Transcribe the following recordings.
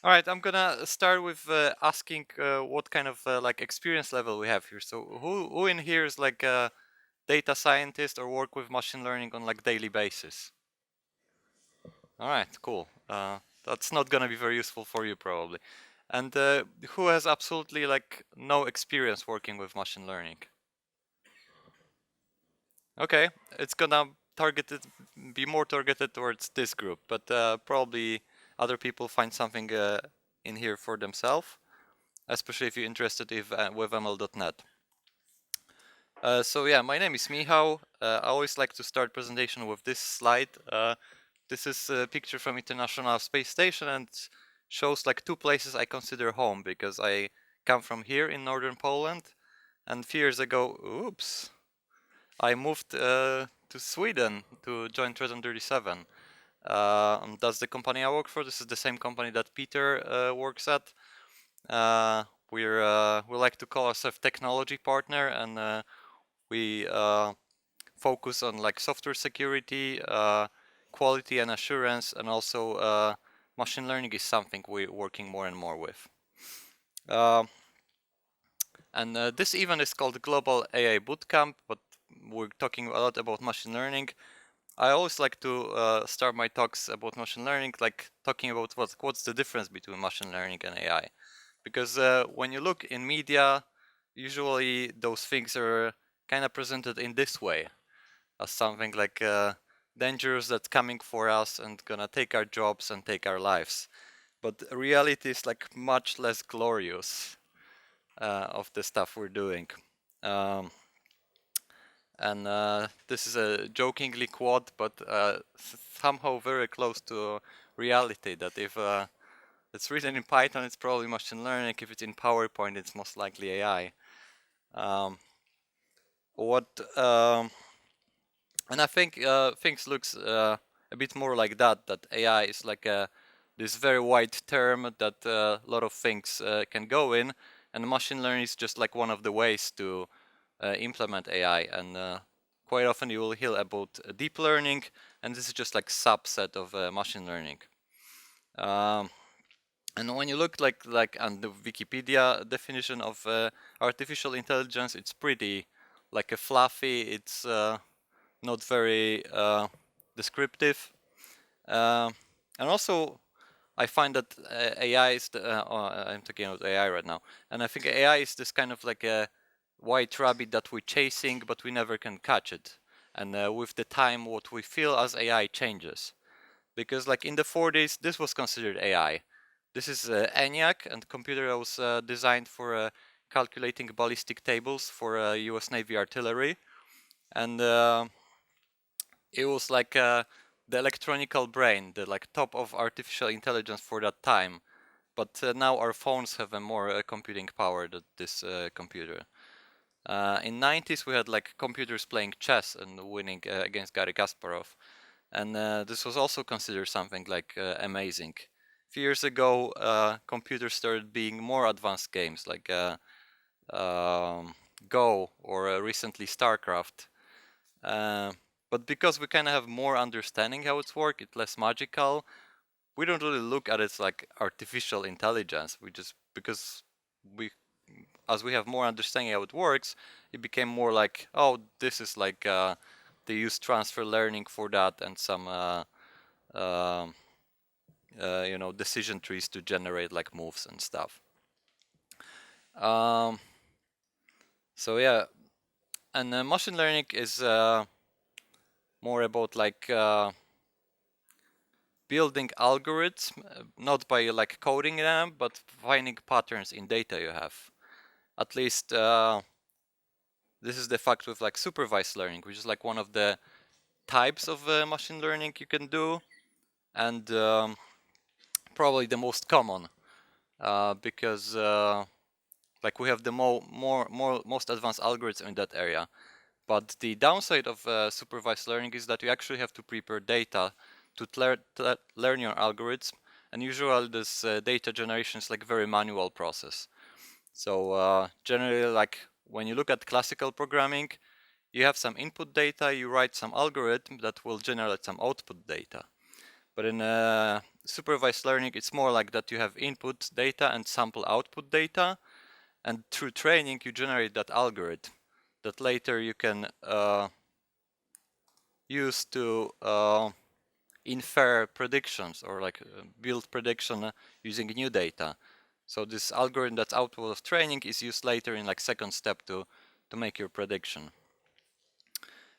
All right, I'm gonna start with asking what kind of like experience level we have here. So who in here is like a data scientist or work with machine learning on like daily basis? All right, cool. That's not gonna be very useful for you probably. And who has absolutely like no experience working with machine learning? Okay, it's gonna be more targeted towards this group, but probably other people find something in here for themselves, especially if you're interested with ML.NET. So yeah, my name is Michał. I always like to start presentation with this slide. This is a picture from International Space Station and shows like two places I consider home because I come from here in northern Poland, and a few years ago, oops, I moved to Sweden to join Treasure 37. That's the company I work for. This is the same company that Peter works at. We like to call ourselves technology partner, and we focus on like software security, quality and assurance, and also machine learning is something we're working more and more with. And this event is called Global AI Bootcamp, but we're talking a lot about machine learning. I always like to start my talks about machine learning, like talking about what's the difference between machine learning and AI. Because when you look in media, usually those things are kind of presented in this way, as something like dangerous that's coming for us and gonna take our jobs and take our lives. But reality is like much less glorious of the stuff we're doing. Um, and this is a jokingly quote, but somehow very close to reality. That if it's written in Python, it's probably machine learning. If it's in PowerPoint, it's most likely AI. Um, what and I think things looks a bit more like that. That AI is like this very wide term that a lot of things can go in, and machine learning is just like one of the ways to implement AI. And quite often you will hear about deep learning, and this is just like subset of machine learning. And when you look like on the Wikipedia definition of artificial intelligence, it's pretty like a fluffy. It's not very descriptive, and also I find that AI is I'm talking about AI right now, and I think AI is this kind of like a white rabbit that we're chasing, but we never can catch it. And with the time, what we feel as AI changes, because like in the 40s, this was considered AI. This is ENIAC, and computer that was designed for calculating ballistic tables for U.S. Navy artillery, and it was like the electronical brain, the like top of artificial intelligence for that time. But now our phones have a more computing power than this computer. In 90s we had like computers playing chess and winning against Garry Kasparov, and this was also considered something like amazing. A few years ago, computers started being more advanced games like Go or recently StarCraft. But because we kind of have more understanding how it's work, it's less magical. We don't really look at it as like artificial intelligence. We just because we, as we have more understanding how it works, it became more like, oh, this is like they use transfer learning for that and some decision trees to generate like moves and stuff. So yeah, and machine learning is more about like building algorithms, not by like coding them, but finding patterns in data you have. At least this is the fact with like supervised learning, which is like one of the types of machine learning you can do, and probably the most common because like we have the most advanced algorithms in that area. But the downside of supervised learning is that you actually have to prepare data to learn your algorithm, and usually this data generation is like a very manual process. So generally, like when you look at classical programming, you have some input data, you write some algorithm that will generate some output data. But in supervised learning, it's more like that you have input data and sample output data, and through training you generate that algorithm that later you can use to infer predictions or like build prediction using new data. So this algorithm that's output of training is used later in like second step to make your prediction.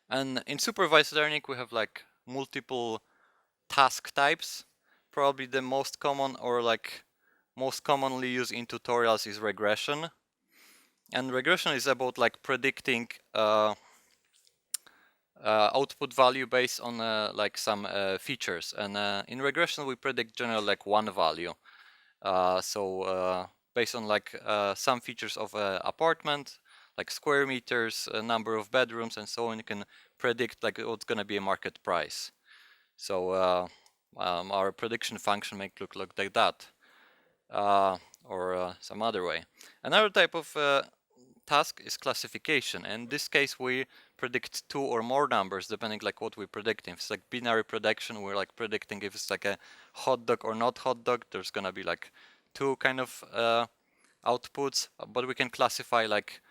And in supervised learning we have like multiple task types. Probably the most common or like most commonly used in tutorials is regression. And regression is about like predicting output value based on like some features. And in regression we predict generally like one value. So based on like some features of an apartment, like square meters, number of bedrooms, and so on, you can predict like what's gonna be a market price. So our prediction function may look like that, or some other way. Another type of task is classification. In this case, we predict two or more numbers depending like what we're predicting. If it's like binary prediction, we're like predicting if it's like a hot dog or not hot dog. There's gonna be like two kind of outputs, but we can classify like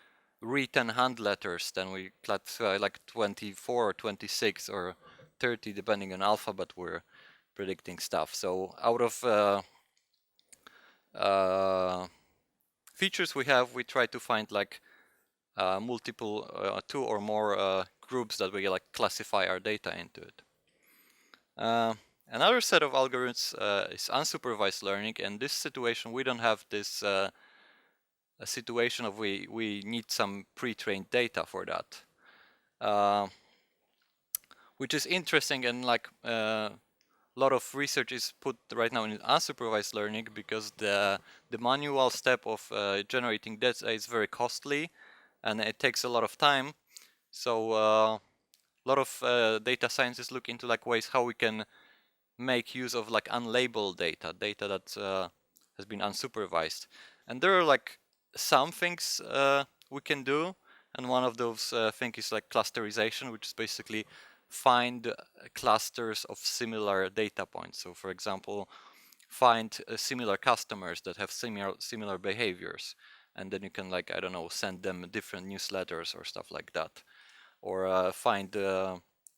written hand letters. Then we classify like 24 or 26 or 30 depending on alphabet we're predicting stuff. So out of features we have, we try to find like multiple two or more groups that we like classify our data into it. Another set of algorithms is unsupervised learning. In this situation we don't have this a situation of we need some pre-trained data for that, which is interesting, and like a lot of research is put right now in unsupervised learning because the manual step of generating data is very costly and it takes a lot of time. So a lot of data scientists look into like ways how we can make use of like unlabeled data that has been unsupervised. And there are like some things we can do, and one of those things is like clusterization, which is basically find clusters of similar data points. So for example, find similar customers that have similar behaviors, and then you can like, I don't know, send them different newsletters or stuff like that, or find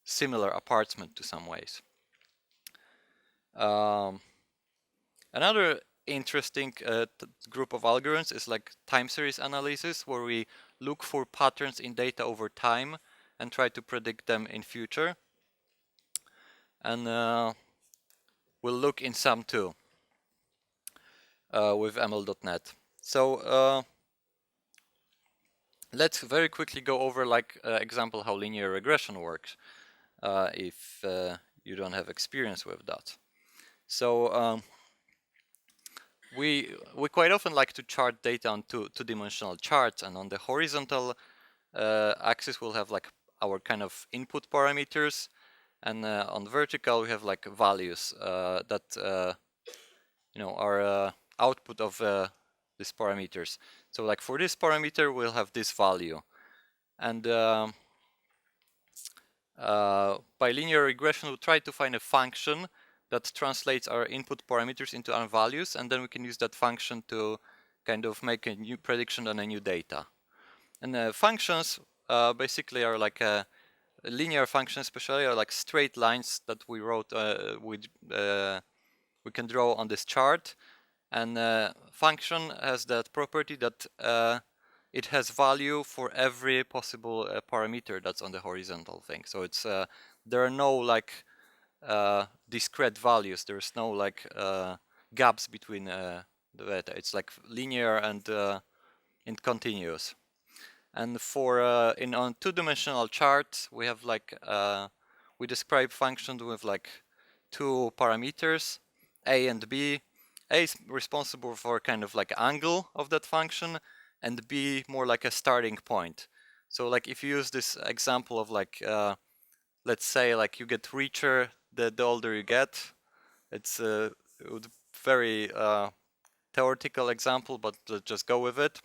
similar apartment to some ways. Another interesting group of algorithms is like time series analysis, where we look for patterns in data over time and try to predict them in future. And we'll look in some too with ML.NET. So let's very quickly go over like example how linear regression works if you don't have experience with that. So we quite often like to chart data on two-dimensional charts, and on the horizontal axis we'll have like our kind of input parameters, and on vertical we have like values that you know are output of these parameters. So like for this parameter we'll have this value, and by linear regression we'll try to find a function that translates our input parameters into our values, and then we can use that function to kind of make a new prediction on a new data. And functions basically are like a linear functions, especially are like straight lines that we wrote we can draw on this chart. And function has that property that it has value for every possible parameter that's on the horizontal thing. So it's there are no like discrete values. There's no like gaps between the data. It's like linear and continuous. And for on two-dimensional chart, we have like we describe functions with like two parameters, a and b. A is responsible for kind of like angle of that function, and b more like a starting point. So like if you use this example of like let's say like you get richer the older you get. It's a very theoretical example, but let's just go with it.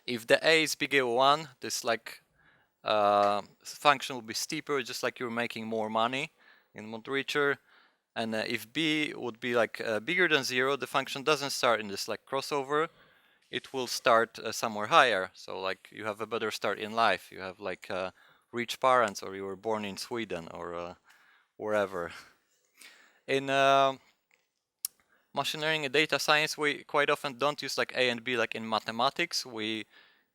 If the a is bigger than 1, this like function will be steeper, just like you're making more money in more richer. And if b would be like bigger than 0, the function doesn't start in this like crossover. It will start somewhere higher. So like you have a better start in life. You have like rich parents, or you were born in Sweden, or wherever. In machine learning and data science, we quite often don't use like A and B like in mathematics. We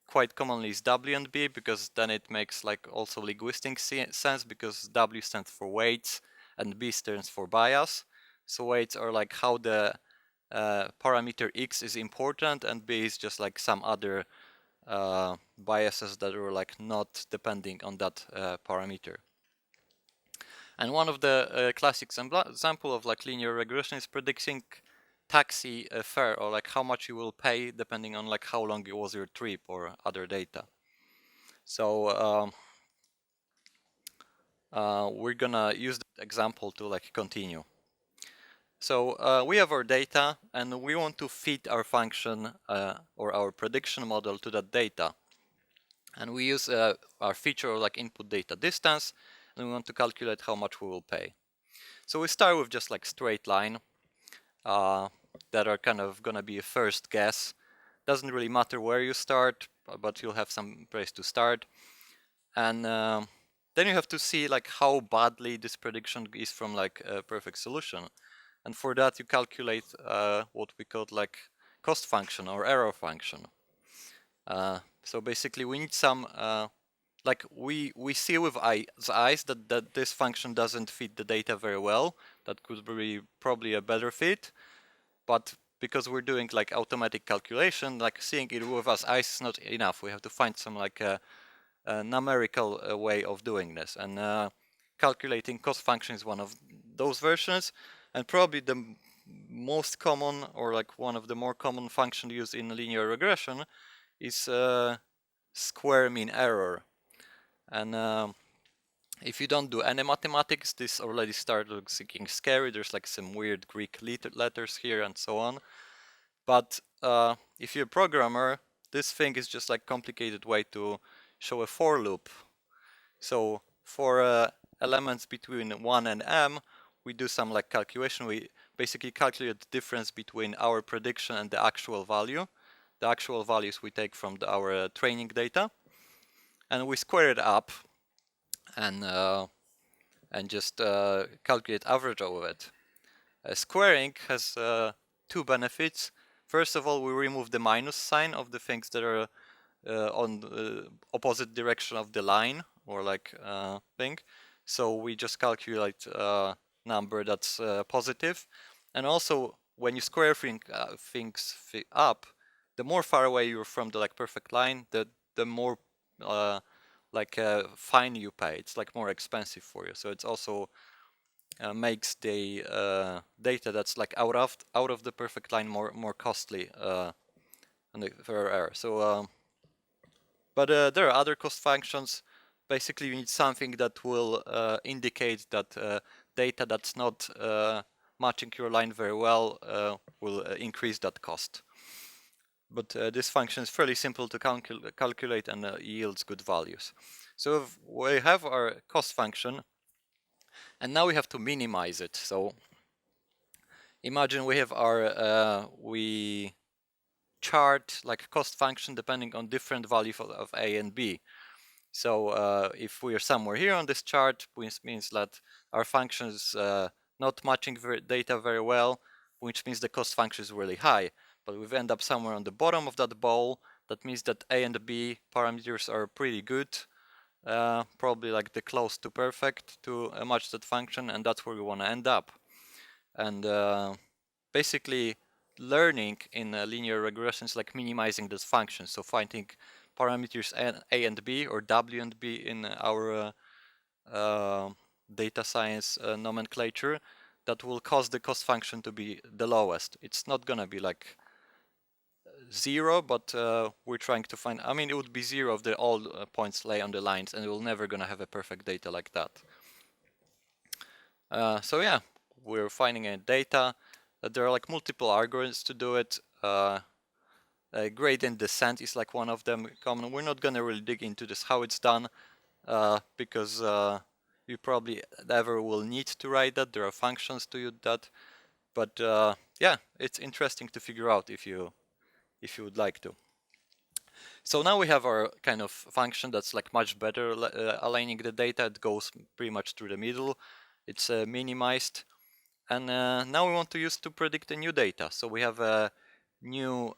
quite commonly use W and B, because then it makes like also linguistic sense, because W stands for weights and B stands for bias. So weights are like how the parameter X is important, and B is just like some other biases that are like not depending on that parameter. And one of the classic example of like linear regression is predicting taxi fare, or like how much you will pay depending on like how long it was your trip or other data. So we're gonna use that example to like continue. So we have our data, and we want to fit our function or our prediction model to that data. And we use our feature like input data distance, and we want to calculate how much we will pay. So we start with just like straight line that are kind of gonna be a first guess. Doesn't really matter where you start, but you'll have some place to start. And then you have to see like how badly this prediction is from like a perfect solution. And for that you calculate what we call like cost function or error function. So basically we need some like we see with eyes that this function doesn't fit the data very well. That could be probably a better fit, but because we're doing like automatic calculation, like seeing it with us eyes is not enough. We have to find some like a numerical way of doing this, and calculating cost function is one of those versions, and probably the most common, or like one of the more common functions used in linear regression is square mean error. And if you don't do any mathematics, this already starts looking scary. There's like some weird Greek letters here and so on. But if you're a programmer, this thing is just like complicated way to show a for loop. So for elements between 1 and m, we do some like calculation. We basically calculate the difference between our prediction and the actual value. The actual values we take from our training data, and we square it up and just calculate average over it. Squaring has two benefits. First of all, we remove the minus sign of the things that are on the opposite direction of the line, or like thing. So we just calculate a number that's positive. And also, when you square things up, the more far away you're from the like perfect line, the more fine you pay. It's like more expensive for you. So it's also makes the data that's like out of the perfect line more costly for error. So but there are other cost functions. Basically, you need something that will indicate that data that's not matching your line very well will increase that cost. But this function is fairly simple to calculate and yields good values. So we have our cost function, and now we have to minimize it. So imagine we have our we chart like cost function depending on different values of a and b. So if we are somewhere here on this chart, which means that our function is not matching data very well, which means the cost function is really high. But we end up somewhere on the bottom of that bowl. That means that a and b parameters are pretty good, probably like the close to perfect to match that function, and that's where we want to end up. And basically, learning in linear regression is like minimizing those functions. So finding parameters a and b, or w and b in our data science nomenclature, that will cause the cost function to be the lowest. It's not gonna be like 0, but we're trying to find, I mean, it would be 0 if all points lay on the lines, and we're never gonna have a perfect data like that. So yeah, we're finding a data. There are like multiple algorithms to do it. Gradient descent is like one of them common. We're not gonna really dig into this how it's done because you probably never will need to write that. There are functions to use that, but yeah, it's interesting to figure out if you would like to. So now we have our kind of function that's like much better aligning the data. It goes pretty much through the middle. It's minimized, and now we want to use to predict the new data. So we have a new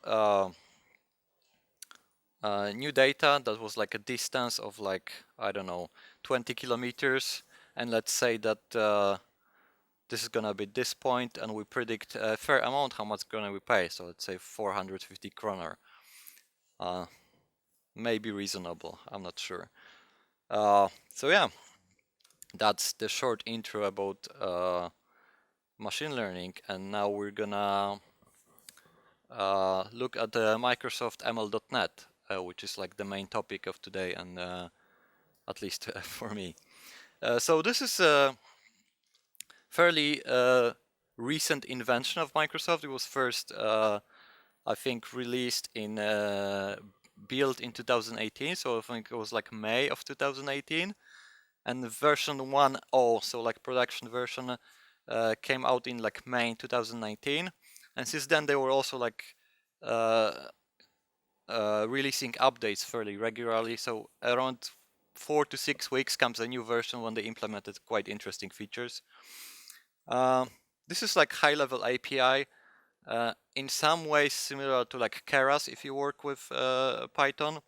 new data that was like a distance of like, I don't know, 20 kilometers, and let's say that this is gonna be this point, and we predict a fair amount how much gonna we pay. So let's say 450 kroner. Maybe reasonable, I'm not sure. So yeah, that's the short intro about machine learning, and now we're gonna look at the Microsoft ML.NET, which is like the main topic of today, and at least for me. So this is a fairly recent invention of Microsoft. It was first, I think, released in build in 2018, so I think it was like May of 2018, and version 1.0, so like production version, came out in like May 2019, and since then they were also like releasing updates fairly regularly. So around 4 to 6 weeks comes a new version when they implemented quite interesting features. This is like high-level API, in some ways similar to like Keras if you work with Python,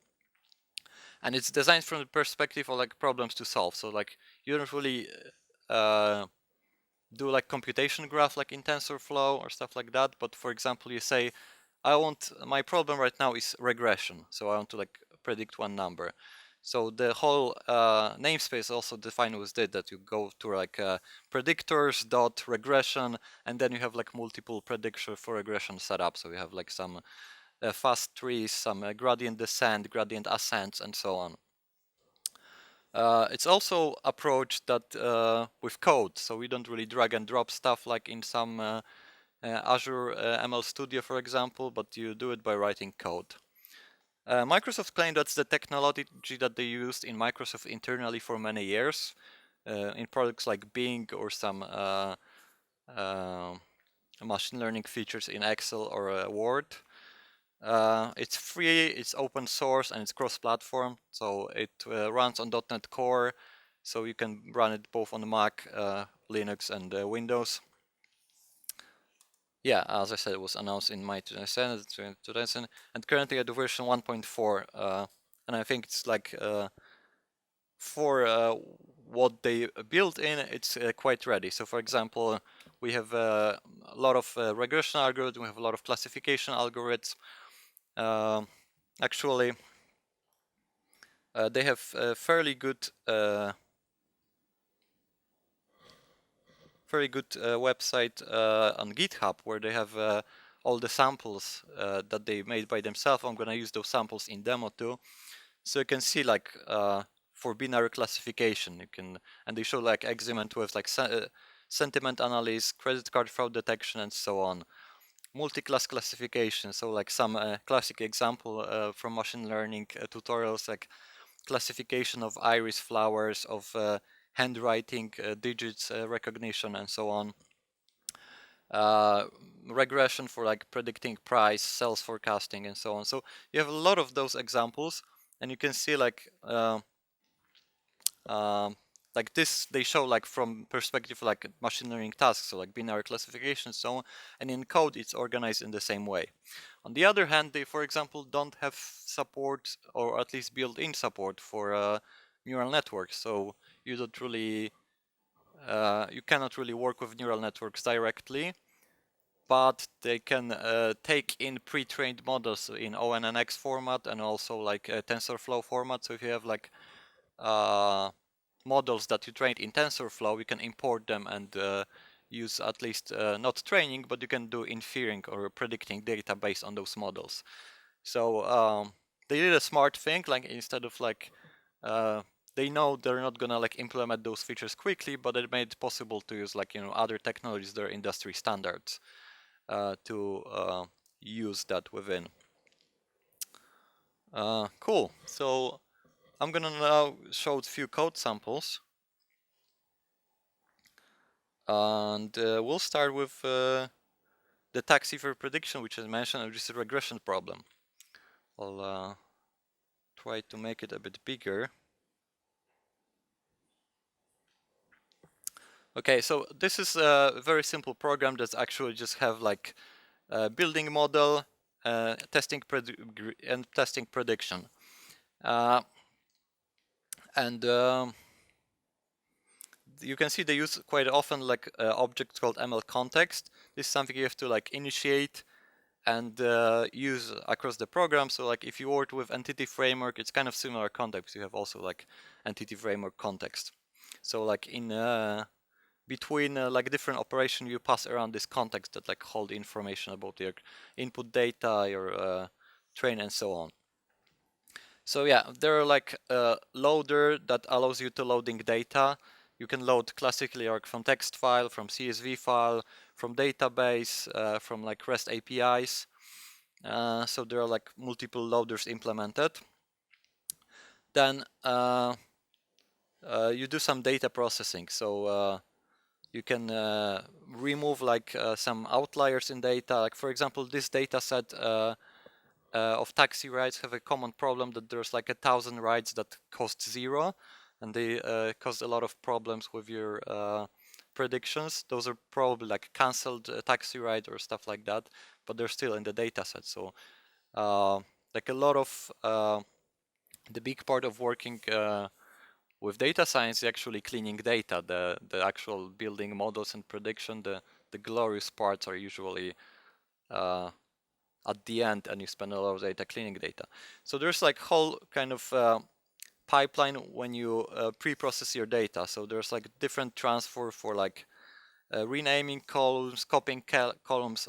and it's designed from the perspective of like problems to solve. So like you don't really do like computation graph like in TensorFlow or stuff like that, but for example you say, my problem right now is regression, so I want to like predict one number. So the whole namespace also defined with that you go to like predictors dot regression, and then you have like multiple prediction for regression setup. So you have like some fast trees, some gradient descent, gradient ascents, and so on. It's also approached that with code, so we don't really drag and drop stuff like in some Azure ML Studio, for example, but you do it by writing code. Microsoft claimed that's the technology that they used in Microsoft internally for many years, in products like Bing or some machine learning features in Excel or Word. It's free, it's open source, and it's cross-platform, so it runs on .NET Core, so you can run it both on the Mac, Linux, and Windows. Yeah, as I said, it was announced in May 2000, and currently at the version 1.4, and I think it's like for what they built in, it's quite ready. So for example, we have a lot of regression algorithms, we have a lot of classification algorithms. Actually, they have a fairly good website on GitHub where they have all the samples that they made by themselves. I'm gonna use those samples in demo too, so you can see like for binary classification, and they show like experiment with like sentiment analysis, credit card fraud detection, and so on. Multi-class classification, so like some classic example from machine learning tutorials, like classification of iris flowers, of handwriting, digits recognition, and so on. Regression for like predicting price, sales forecasting, and so on. So you have a lot of those examples, and you can see like this, they show like from perspective like machine learning tasks, so like binary classification, so on. And in code, it's organized in the same way. On the other hand, they, for example, don't have support, or at least built-in support for neural networks. So you don't really, you cannot really work with neural networks directly, but they can take in pre-trained models in ONNX format and also like TensorFlow format. So if you have like models that you trained in TensorFlow, you can import them and use at least not training, but you can do inferring or predicting data based on those models. So they did a smart thing, like instead of like they know they're not gonna like implement those features quickly, but it made it possible to use like other technologies that are industry standards to use that within. Cool. So I'm gonna now show a few code samples. And we'll start with the taxi for prediction, which is mentioned, which is a regression problem. I'll try to make it a bit bigger. Okay, so this is a very simple program that's actually just have like a building model, testing prediction. And you can see they use quite often like objects called ML context. This is something you have to like initiate and use across the program. So like if you work with entity framework, it's kind of similar context. You have also like entity framework context. So like in between like different operation, you pass around this context that like hold information about your input data, your train, and so on. So yeah, there are like a loader that allows you to loading data. You can load classically like from text file, from CSV file, from database, from like REST APIs. So there are like multiple loaders implemented. Then you do some data processing. So you can remove like some outliers in data. Like for example, this data set of taxi rides have a common problem that there's like 1,000 rides that cost 0, and they cause a lot of problems with your predictions. Those are probably like cancelled taxi ride or stuff like that, but they're still in the data set. So like a lot of the big part of working with data science is actually cleaning data. The actual building models and prediction, the glorious parts are usually at the end, and you spend a lot of data cleaning data. So there's like whole kind of pipeline when you pre-process your data. So there's like different transfer for like renaming columns, copying columns,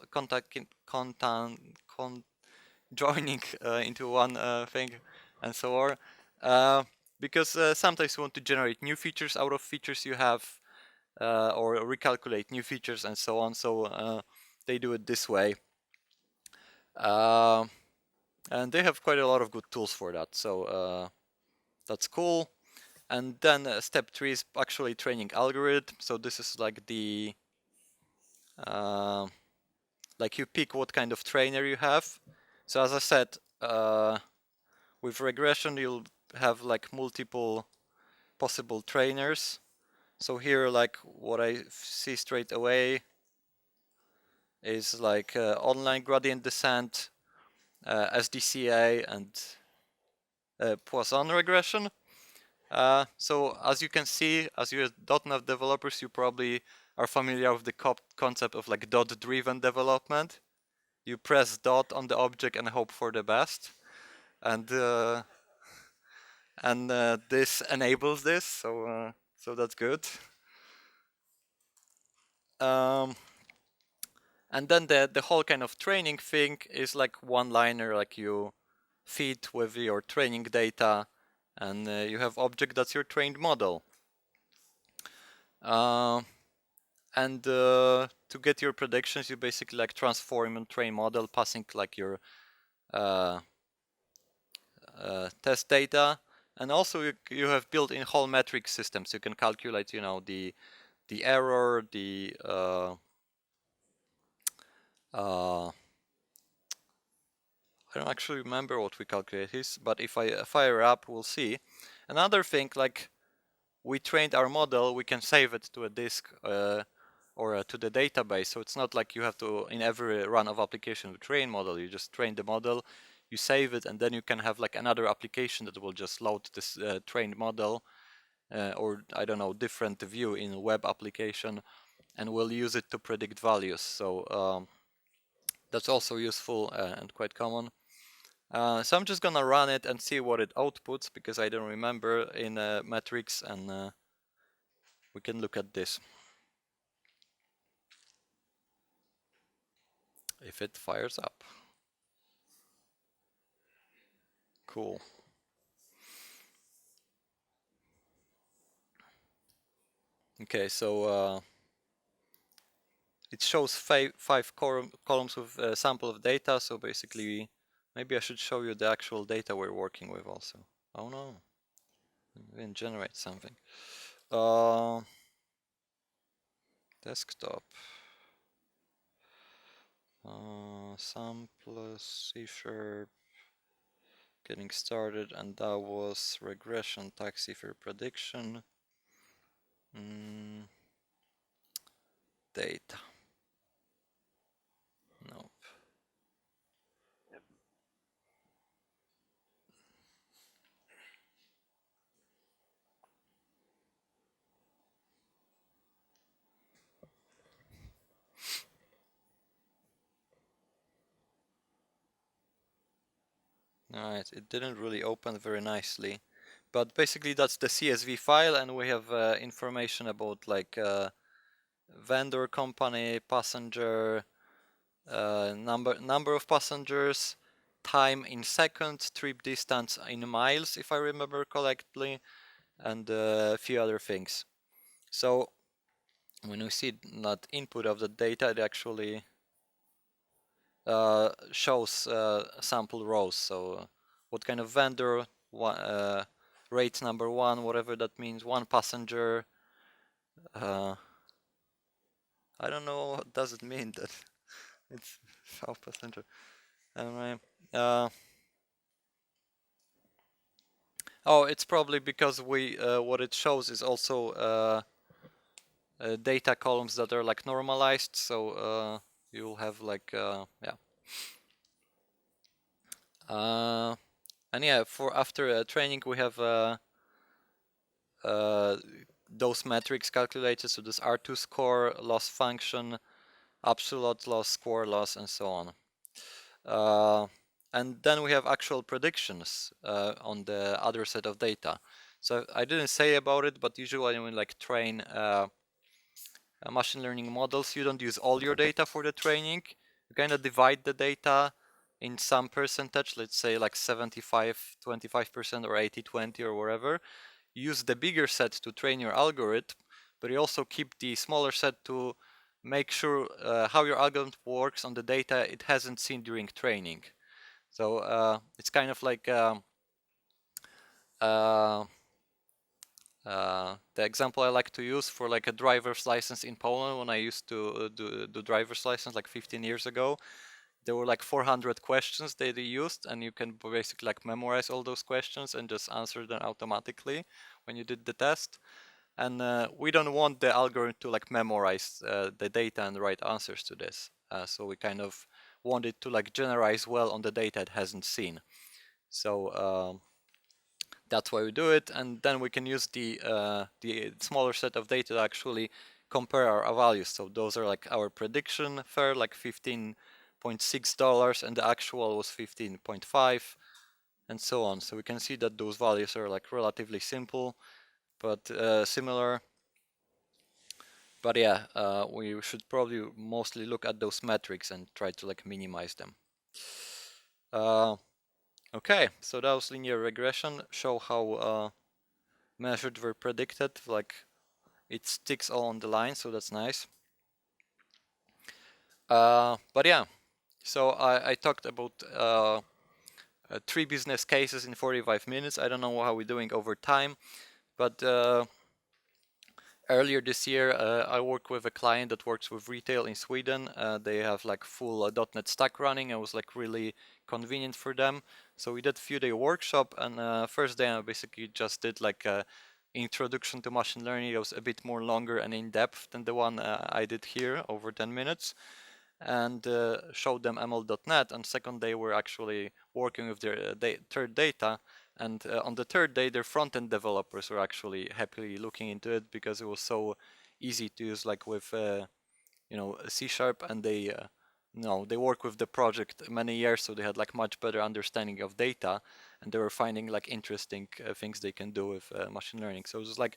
joining into one thing, and so on. Because sometimes you want to generate new features out of features you have, or recalculate new features and so on. So they do it this way. And they have quite a lot of good tools for that. So that's cool. And then step 3 is actually training algorithm. So this is like the like you pick what kind of trainer you have. So as I said, with regression you'll have like multiple possible trainers. So here, like what I see straight away is like online gradient descent, SDCA, and Poisson regression. So as you can see, as you're .NET developers, you probably are familiar with the concept of like dot-driven development. You press dot on the object and hope for the best, and this enables this. So that's good. And then the whole kind of training thing is like one-liner, like you feed with your training data, and you have object that's your trained model. And to get your predictions, you basically like transform and train model, passing like your test data, and also you have built-in whole metric systems. You can calculate, you know, the error, the I don't actually remember what we calculate is, but if I fire up, we'll see. Another thing, like we trained our model, we can save it to a disk or to the database. So it's not like you have to, in every run of application, to train model. You just train the model, you save it, and then you can have like another application that will just load this trained model, or I don't know, different view in a web application, and will use it to predict values. So that's also useful and quite common. So I'm just gonna run it and see what it outputs, because I don't remember in metrics, and we can look at this. If it fires up. Cool. Okay, so it shows five columns with a sample of data. So basically, maybe I should show you the actual data we're working with also. Oh no, we didn't generate something. desktop. Sample C#, getting started, and that was regression, taxi fare prediction. Data. Nope. Alright, it didn't really open very nicely, but basically that's the CSV file, and we have information about like vendor, company, passenger, number of passengers, time in seconds, trip distance in miles, if I remember correctly, and a few other things. So when we see that input of the data, it actually shows sample rows. So what kind of vendor, rate number 1, whatever that means, 1 passenger. I don't know what does it mean that it's 1 passenger. Anyway, oh, it's probably because we what it shows is also data columns that are like normalized. So you'll have like yeah. And yeah, for after training we have those metrics calculated. So this R2 score, loss function, absolute loss, score loss, and so on. And then we have actual predictions on the other set of data. So I didn't say about it, but usually when we like train machine learning models, you don't use all your data for the training. You kind of divide the data in some percentage, let's say like 75, 25% or 80, 20 or whatever. Use the bigger set to train your algorithm, but you also keep the smaller set to make sure how your algorithm works on the data it hasn't seen during training. So it's kind of like the example I like to use for like a driver's license in Poland. When I used to do driver's license like 15 years ago, there were like 400 questions that they used, and you can basically like memorize all those questions and just answer them automatically when you did the test. And we don't want the algorithm to like memorize the data and write answers to this. So we kind of want it to like generalize well on the data it hasn't seen. So that's why we do it, and then we can use the smaller set of data to actually compare our values. So those are like our prediction fare, like $15.6, and the actual was 15.5, and so on. So we can see that those values are like relatively simple, but similar. But yeah, we should probably mostly look at those metrics and try to like minimize them. Okay, so that was linear regression. Show how measured were predicted. Like it sticks all on the line, so that's nice. But yeah, so I talked about 3 business cases in 45 minutes. I don't know how we're doing over time, but earlier this year, I worked with a client that works with retail in Sweden. They have like full .NET stack running. It was like really convenient for them. So we did a few-day workshop, and first day I basically just did like a introduction to machine learning. It was a bit more longer and in depth than the one I did here, over 10 minutes, and showed them ML.NET. And second day we're actually working with their third data. And on the third day, their front-end developers were actually happily looking into it because it was so easy to use, like with C#, and they they work with the project many years, so they had like much better understanding of data, and they were finding like interesting things they can do with machine learning. So it was like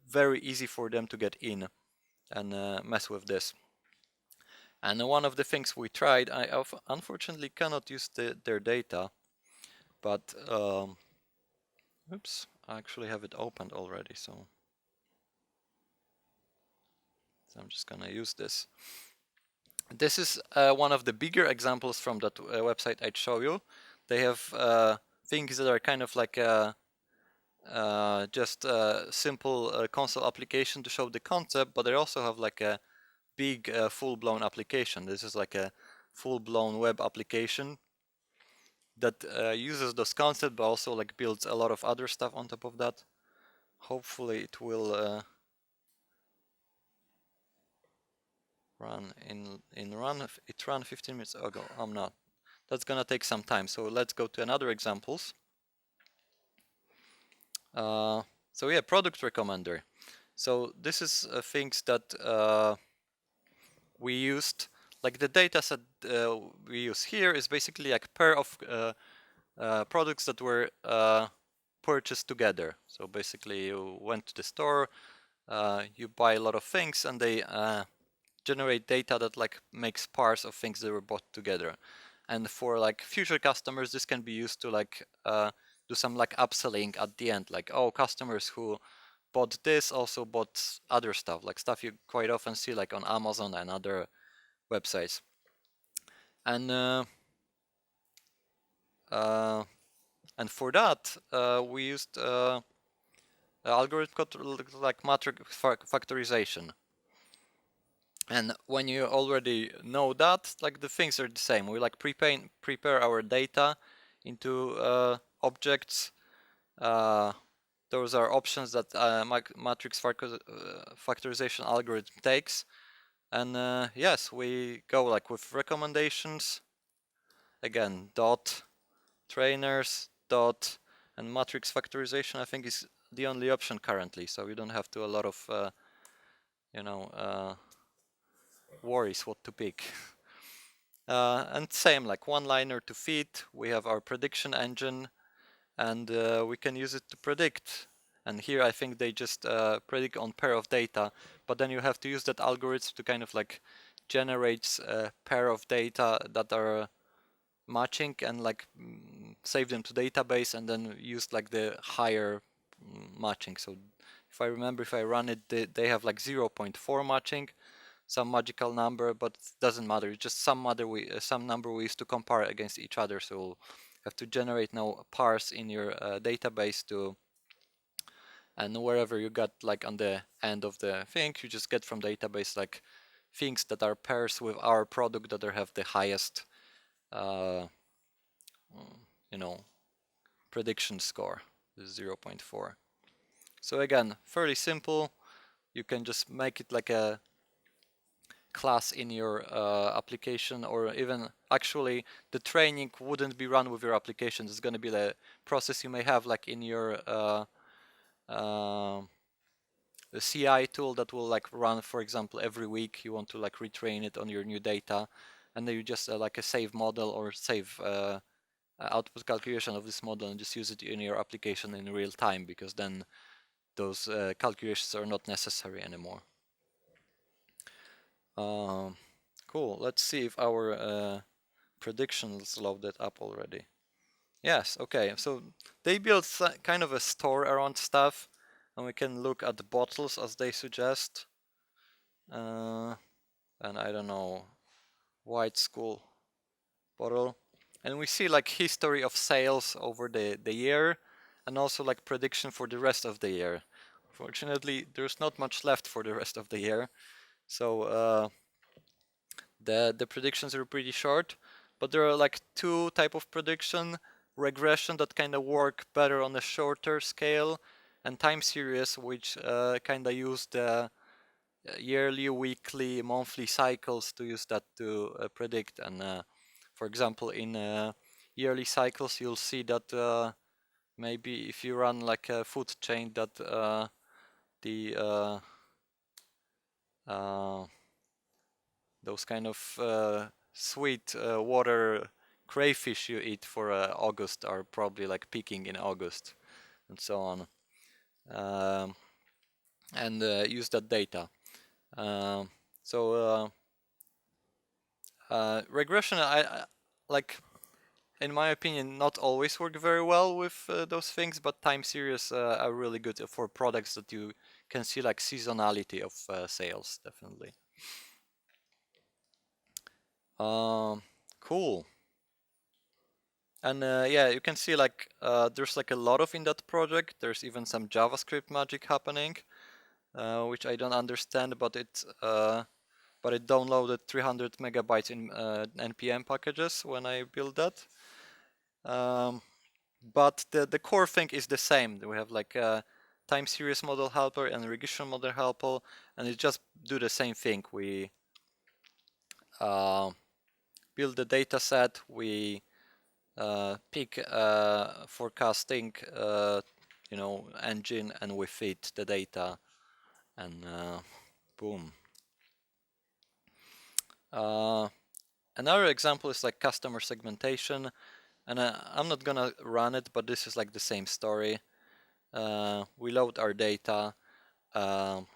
very easy for them to get in and mess with this. And one of the things we tried, I unfortunately cannot use their data, but oops, I actually have it opened already, so I'm just gonna use this. This is one of the bigger examples from that website I'd show you. They have things that are kind of like just a simple console application to show the concept, but they also have like a big full-blown application. This is like a full-blown web application that uses those concepts, but also like builds a lot of other stuff on top of that. Hopefully it will run in run. It ran 15 minutes ago. I'm not. That's gonna take some time. So let's go to another examples. So yeah, product recommender. So this is things that we used. Like the data set we use here is basically like pair of products that were purchased together. So basically you went to the store, you buy a lot of things, and they generate data that like makes parts of things that were bought together. And for like future customers, this can be used to like do some like upselling at the end, like, oh, customers who bought this also bought other stuff, like stuff you quite often see like on Amazon and other websites. And for that we used algorithm called like matrix factorization. And when you already know that, like the things are the same. We like prepare our data into objects. Those are options that matrix factorization algorithm takes. And yes, we go like with recommendations. Again, dot, trainers, dot, and matrix factorization I think is the only option currently. So we don't have to a lot of, worries what to pick. And same, like one-liner to feed. We have our prediction engine, and we can use it to predict. And here I think they just predict on pair of data, but then you have to use that algorithm to kind of like generate a pair of data that are matching and like save them to database and then use like the higher matching. So if I remember, if I run it, they have like 0.4 matching, some magical number, but it doesn't matter. It's just some number we used to compare against each other. So we'll have to generate now parse in your database to, and wherever you got like on the end of the thing, you just get from database like things that are pairs with our product that have the highest, prediction score, 0.4. So again, fairly simple. You can just make it like a class in your application, or even actually the training wouldn't be run with your application. It's going to be the process you may have like in your the CI tool that will like run, for example, every week. You want to like retrain it on your new data, and then you just like a save model or save output calculation of this model and just use it in your application in real time, because then those calculations are not necessary anymore. Cool. Let's see if our predictions loaded up already. Yes. Okay. So they built kind of a store around stuff, and we can look at the bottles as they suggest. And I don't know, white school bottle, and we see like history of sales over the year, and also like prediction for the rest of the year. Fortunately, there's not much left for the rest of the year, so the predictions are pretty short. But there are like two type of prediction: regression that kind of work better on a shorter scale, and time series, which kind of use the yearly, weekly, monthly cycles to use that to predict. And for example, in yearly cycles, you'll see that maybe if you run like a food chain, that the those kind of sweet water crayfish you eat for August are probably like peaking in August, and so on, and use that data. So regression, I like, in my opinion, not always work very well with those things, but time series are really good for products that you can see like seasonality of sales, definitely. Cool. And yeah, you can see like there's like a lot of in that project. There's even some JavaScript magic happening, which I don't understand, but it's but it downloaded 300 megabytes in npm packages when I built that. But the core thing is the same. We have like a time series model helper and regression model helper, and it just do the same thing. We build the data set, we pick a forecasting engine, and we feed the data, and boom. Another example is like customer segmentation, and I'm not gonna run it, but this is like the same story. We load our data, and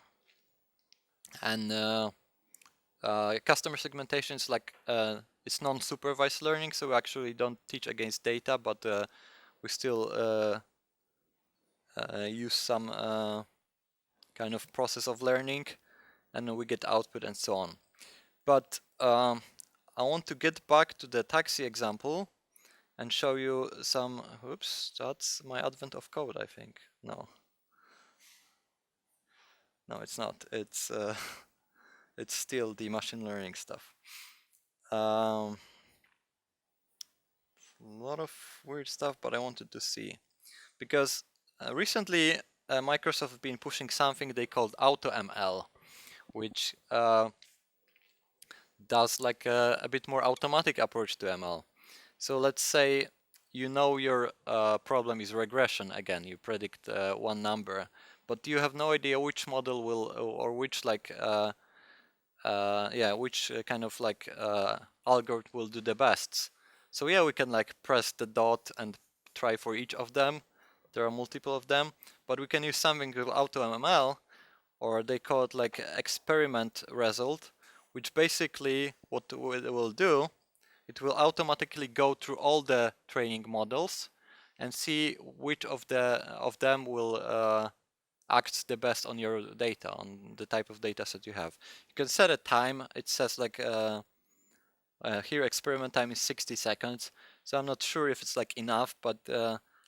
customer segmentation is like it's non-supervised learning, so we actually don't teach against data, but we still use some kind of process of learning, and we get output and so on. But I want to get back to the taxi example and show you some. Oops, that's my advent of code, I think. No, it's not. It's it's still the machine learning stuff. A lot of weird stuff, but I wanted to see because recently Microsoft have been pushing something they called AutoML, which does like a bit more automatic approach to ML. So let's say you know your problem is regression. Again, you predict one number, but you have no idea which model will, or which like which kind of like algorithm will do the best. So yeah, we can like press the dot and try for each of them. There are multiple of them, but we can use something called AutoML, or they call it like experiment result, which basically what it will do, it will automatically go through all the training models and see which of them will act the best on your data, on the type of data set you have. You can set a time. It says like here experiment time is 60 seconds. So I'm not sure if it's like enough, but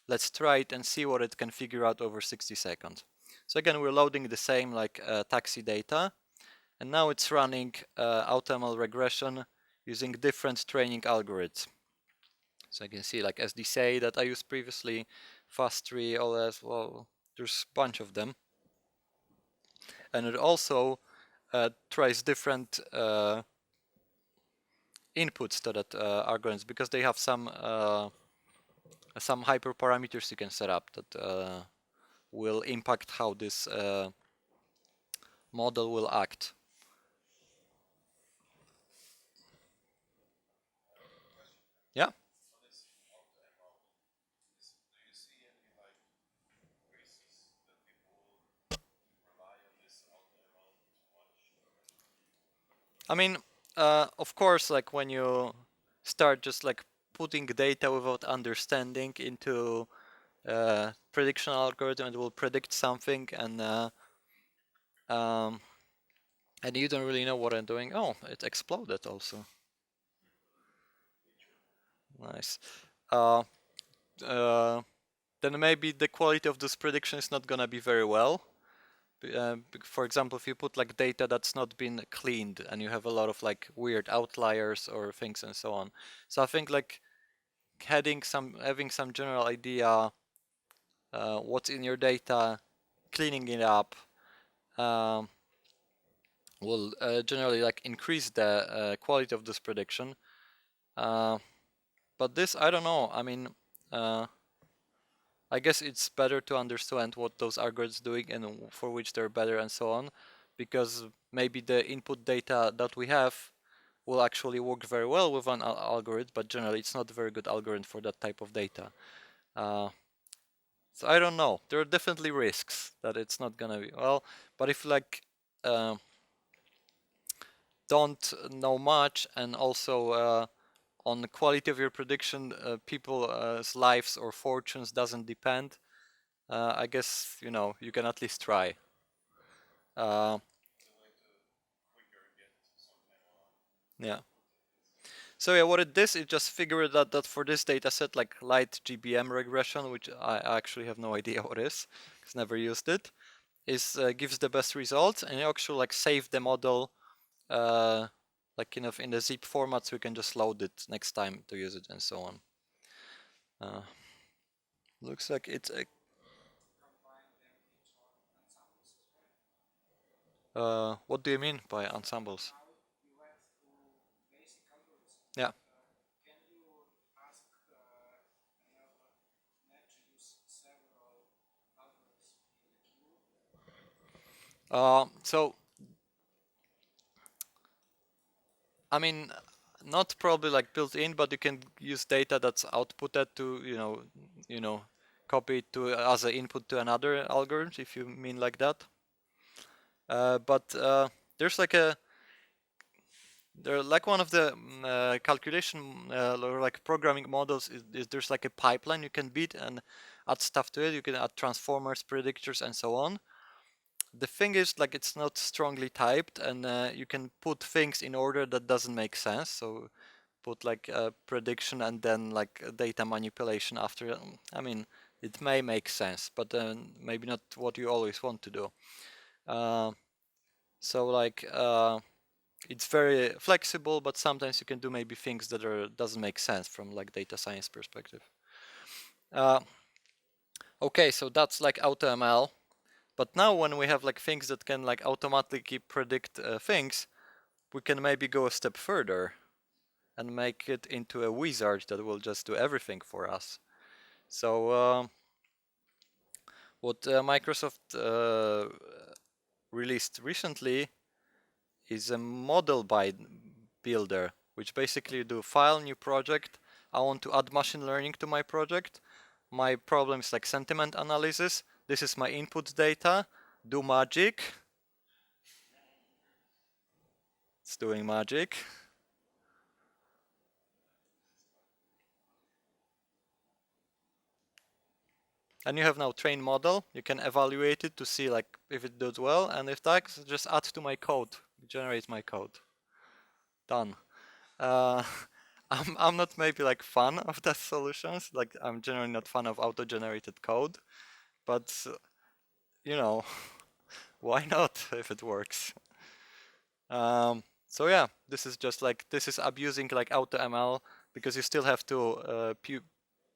let's try it and see what it can figure out over 60 seconds. So again, we're loading the same like taxi data, and now it's running AutoML regression using different training algorithms. So I can see like SDSA that I used previously, FastTree, all that. Well, there's a bunch of them, and it also tries different inputs to that algorithms, because they have some hyperparameters you can set up that will impact how this model will act. Yeah. I mean, of course, like when you start just like putting data without understanding into prediction algorithm, it will predict something, and you don't really know what I'm doing. Oh, it exploded also. Nice. Uh, then maybe the quality of this prediction is not gonna be very well. For example, if you put like data that's not been cleaned and you have a lot of like weird outliers or things and so on. So I think like having some general idea what's in your data, cleaning it up, will generally like increase the quality of this prediction. But this, I don't know. I mean, I guess it's better to understand what those algorithms doing and for which they're better and so on, because maybe the input data that we have will actually work very well with an algorithm, but generally it's not a very good algorithm for that type of data. So I don't know. There are definitely risks that it's not gonna be well, but if like don't know much, and also on the quality of your prediction, people's lives or fortunes doesn't depend. I guess you can at least try. Uh, yeah. So yeah, what it does, it just figured out that for this data set, like light GBM regression, which I actually have no idea what is, because never used it, is gives the best results, and you actually like save the model like kind of in the zip format, so we can just load it next time to use it and so on. Looks like it's a what do you mean by ensembles? Yeah. So I mean, not probably like built in, but you can use data that's outputted to copy it to as an input to another algorithm, if you mean like that. But there's like one of the calculation or like programming models is there's like a pipeline you can build and add stuff to it. You can add transformers, predictors, and so on. The thing is, like, it's not strongly typed, and you can put things in order that doesn't make sense. So put like a prediction and then like data manipulation after. I mean, it may make sense, but maybe not what you always want to do. So like it's very flexible, but sometimes you can do maybe things that doesn't make sense from like data science perspective. Okay, so that's like AutoML. But now when we have like things that can like automatically predict things, we can maybe go a step further and make it into a wizard that will just do everything for us. So what Microsoft released recently is a model builder, which basically do file, new project. I want to add machine learning to my project. My problem is like sentiment analysis. This is my input data. Do magic. It's doing magic. And you have now trained model. You can evaluate it to see like if it does well, and if that, just add to my code, generate my code. Done. Uh, I'm not maybe like fan of that solutions. Like I'm generally not fan of auto-generated code, but you know, why not if it works? So yeah, this is just like this is abusing like AutoML because you still have to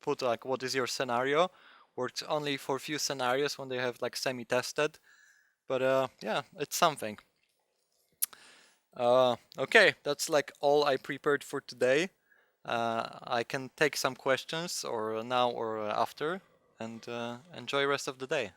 put like what is your scenario. Works only for a few scenarios when they have like semi-tested, but yeah, it's something. Okay, that's like all I prepared for today. I can take some questions or now or after, and enjoy the rest of the day.